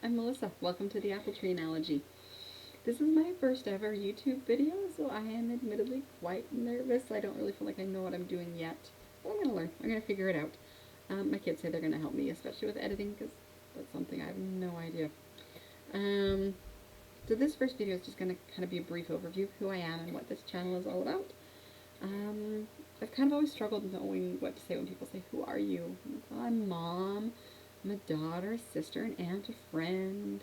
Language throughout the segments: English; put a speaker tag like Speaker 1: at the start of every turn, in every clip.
Speaker 1: I'm Melissa. Welcome to the apple tree analogy. This is my first ever YouTube video, so I am admittedly quite nervous. I don't really feel like I know what I'm doing yet, but I'm going to learn. I'm going to figure it out. My kids say they're going to help me, especially with editing, because that's something I have no idea. Um, so this first video is just going to kind of be a brief overview of who I am and what this channel is all about. I've kind of always struggled knowing what to say when people say, "Who are you?" I'm mom, I'm a daughter, a sister, an aunt, a friend.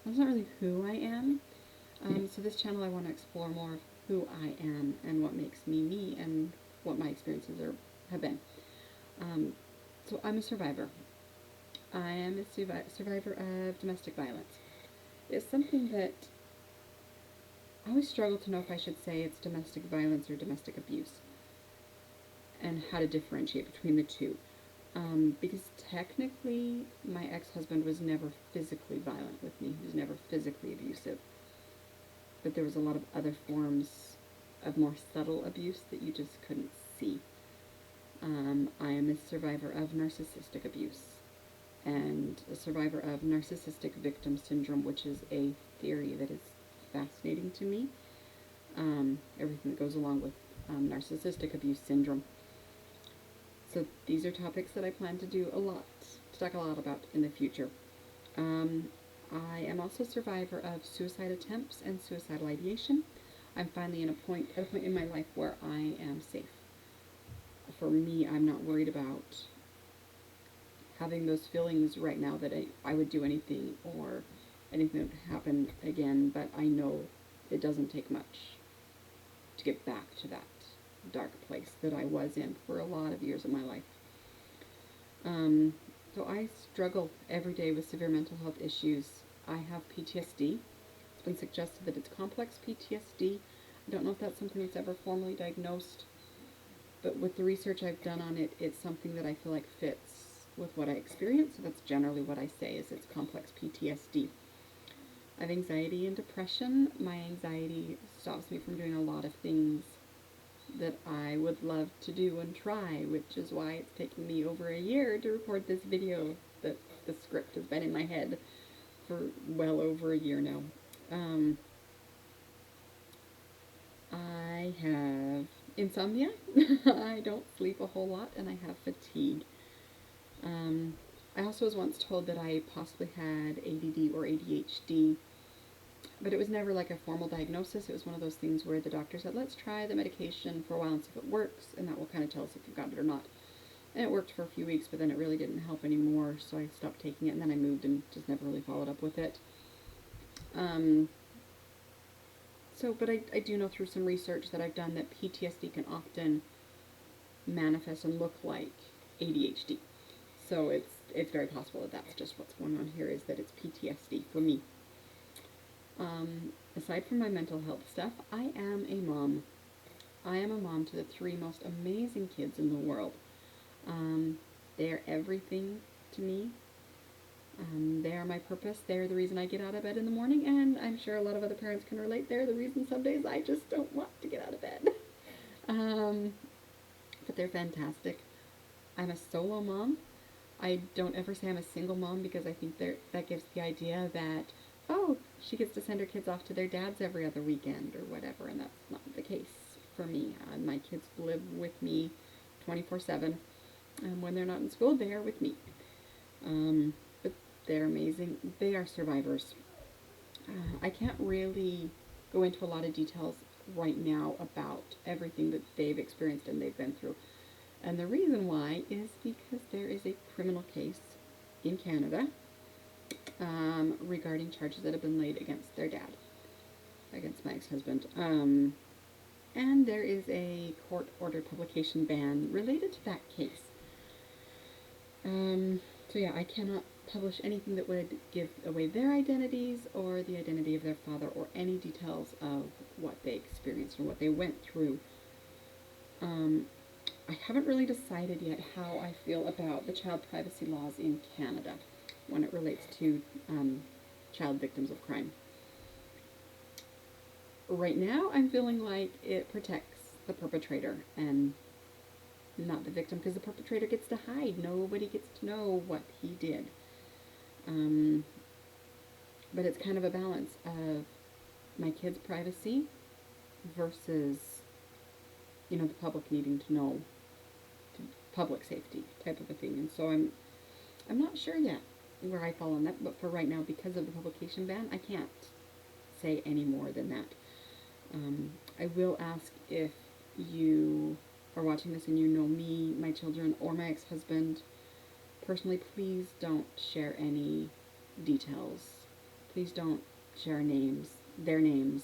Speaker 1: That's not really who I am. So this channel I want to explore more of who I am and what makes me me and what my experiences have been. Um, so I'm a survivor. I am a survivor of domestic violence. It's something that I always struggle to know if I should say it's domestic violence or domestic abuse and how to differentiate between the two. Because technically, my ex-husband was never physically violent with me. He was never physically abusive. But there was a lot of other forms of more subtle abuse that you just couldn't see. I am a survivor of narcissistic abuse and a survivor of narcissistic victim syndrome, which is a theory that is fascinating to me. Everything that goes along with narcissistic abuse syndrome. So these are topics that I plan to talk a lot about in the future. I am also a survivor of suicide attempts and suicidal ideation. I'm finally at a point in my life where I am safe. For me, I'm not worried about having those feelings right now that I would do anything or anything that would happen again, but I know it doesn't take much to get back to that dark place that I was in for a lot of years of my life. So I struggle every day with severe mental health issues. I have PTSD. It's been suggested that it's complex PTSD. I don't know if that's something that's ever formally diagnosed, but with the research I've done on it, it's something that I feel like fits with what I experience, so that's generally what I say is it's complex PTSD. I have anxiety and depression. My anxiety stops me from doing a lot of things that I would love to do and try, which is why it's taken me over a year to record this video. That the script has been in my head for well over a year now. I have insomnia. I don't sleep a whole lot, and I have fatigue. I also was once told that I possibly had ADD or ADHD, but it was never like a formal diagnosis. It was one of those things where the doctor said, let's try the medication for a while and see if it works, and that will kind of tell us if you've got it or not. And it worked for a few weeks, but then it really didn't help anymore, so I stopped taking it, and then I moved and just never really followed up with it. But I do know through some research that I've done that PTSD can often manifest and look like ADHD. So it's very possible that that's just what's going on here, is that it's PTSD for me. Aside from my mental health stuff, I am a mom. I am a mom to the three most amazing kids in the world. They are everything to me. They are my purpose. They're the reason I get out of bed in the morning, and I'm sure a lot of other parents can relate. They're the reason some days I just don't want to get out of bed. But they're fantastic. I'm a solo mom. I don't ever say I'm a single mom because I think that gives the idea that, oh, she gets to send her kids off to their dads every other weekend or whatever, and that's not the case for me. My kids live with me 24/7, and when they're not in school, they are with me. But they're amazing. They are survivors. I can't really go into a lot of details right now about everything that they've experienced and they've been through. And the reason why is because there is a criminal case in Canada regarding charges that have been laid against their dad, against my ex-husband. And there is a court-ordered publication ban related to that case. So yeah, I cannot publish anything that would give away their identities or the identity of their father or any details of what they experienced or what they went through. I haven't really decided yet how I feel about the child privacy laws in Canada when it relates to child victims of crime. Right now, I'm feeling like it protects the perpetrator and not the victim, because the perpetrator gets to hide. Nobody gets to know what he did. but it's kind of a balance of my kids' privacy versus, you know, the public needing to know, public safety type of a thing. And so I'm not sure yet where I fall on that, but for right now, because of the publication ban, I can't say any more than that. I will ask, if you are watching this and you know me, my children, or my ex-husband personally, please don't share any details. Please don't share names, their names,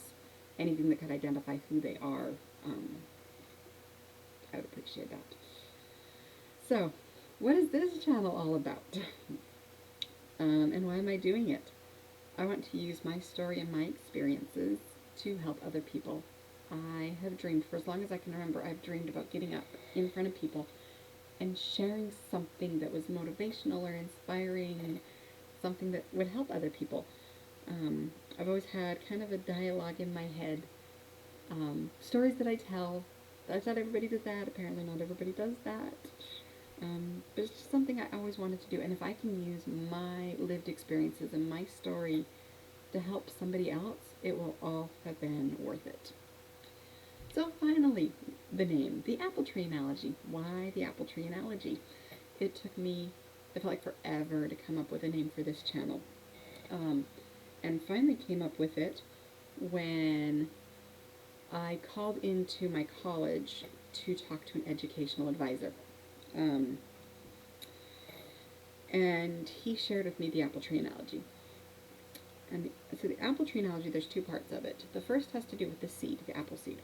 Speaker 1: anything that could identify who they are. I would appreciate that. So, what is this channel all about? And why am I doing it? I want to use my story and my experiences to help other people. I have dreamed, for as long as I can remember, I've dreamed about getting up in front of people and sharing something that was motivational or inspiring, something that would help other people. I've always had kind of a dialogue in my head, stories that I tell. I thought everybody did that. Apparently not everybody does that. But it's just something I always wanted to do. And if I can use my lived experiences and my story to help somebody else, it will all have been worth it. So finally, the name, the apple tree analogy. Why the apple tree analogy? It took me, I felt like forever to come up with a name for this channel. And finally came up with it when I called into my college to talk to an educational advisor. And he shared with me the apple tree analogy. And so the apple tree analogy, there's two parts of it. The first has to do with the seed, the apple seed.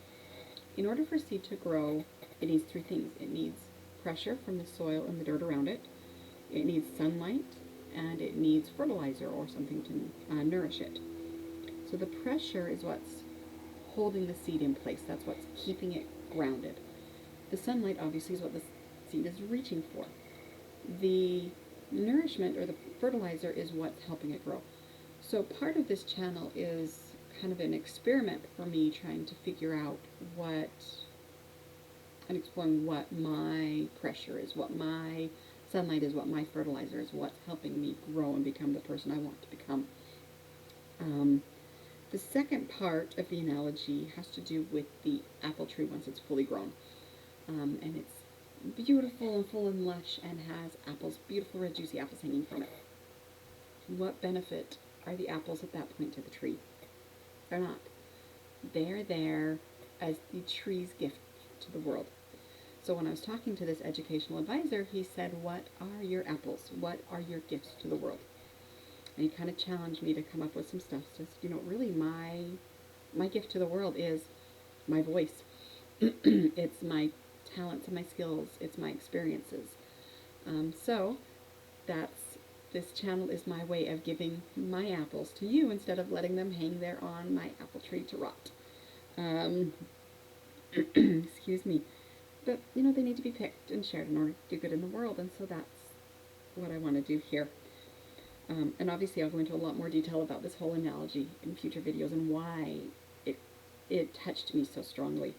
Speaker 1: In order for seed to grow, it needs three things. It needs pressure from the soil and the dirt around it. It needs sunlight, and it needs fertilizer or something to nourish it. So the pressure is what's holding the seed in place. That's what's keeping it grounded. The sunlight, obviously, is what the seed is reaching for. The nourishment, or the fertilizer, is what's helping it grow. So part of this channel is kind of an experiment for me, trying to figure out what, and exploring what my pressure is, what my sunlight is, what my fertilizer is, what's helping me grow and become the person I want to become. The second part of the analogy has to do with the apple tree once it's fully grown. And it's beautiful and full and lush and has apples, beautiful red juicy apples hanging from it. What benefit are the apples at that point to the tree? They're not. They're there as the tree's gift to the world. So when I was talking to this educational advisor, he said, what are your apples? What are your gifts to the world? And he kind of challenged me to come up with some stuff. So, you know, really my gift to the world is my voice. It's my talents and my skills. It's my experiences. So this channel is my way of giving my apples to you instead of letting them hang there on my apple tree to rot. Excuse me. But, you know, they need to be picked and shared in order to do good in the world, and so that's what I want to do here. And obviously I'll go into a lot more detail about this whole analogy in future videos and why it touched me so strongly.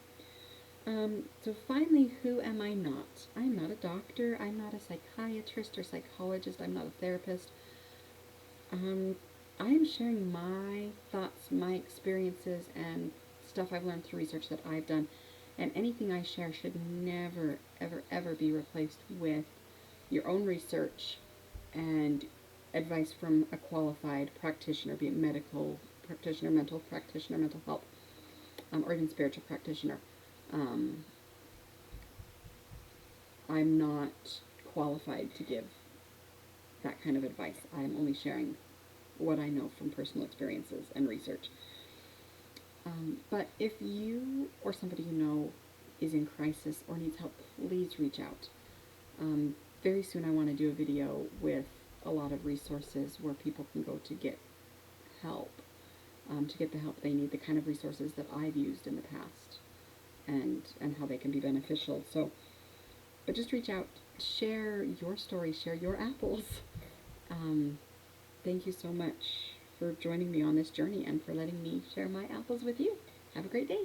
Speaker 1: So finally, who am I not? I'm not a doctor, I'm not a psychiatrist or psychologist, I'm not a therapist. I am sharing my thoughts, my experiences, and stuff I've learned through research that I've done. And anything I share should never, ever, ever be replaced with your own research and advice from a qualified practitioner, be it medical practitioner, mental practitioner, mental health, or even spiritual practitioner. I'm not qualified to give that kind of advice. I'm only sharing what I know from personal experiences and research. But if you or somebody you know is in crisis or needs help, please reach out. Very soon I want to do a video with a lot of resources where people can go to get help, to get the help they need, the kind of resources that I've used in the past, and how they can be beneficial. So, but just reach out, share your story, share your apples. Thank you so much for joining me on this journey and for letting me share my apples with you. Have a great day.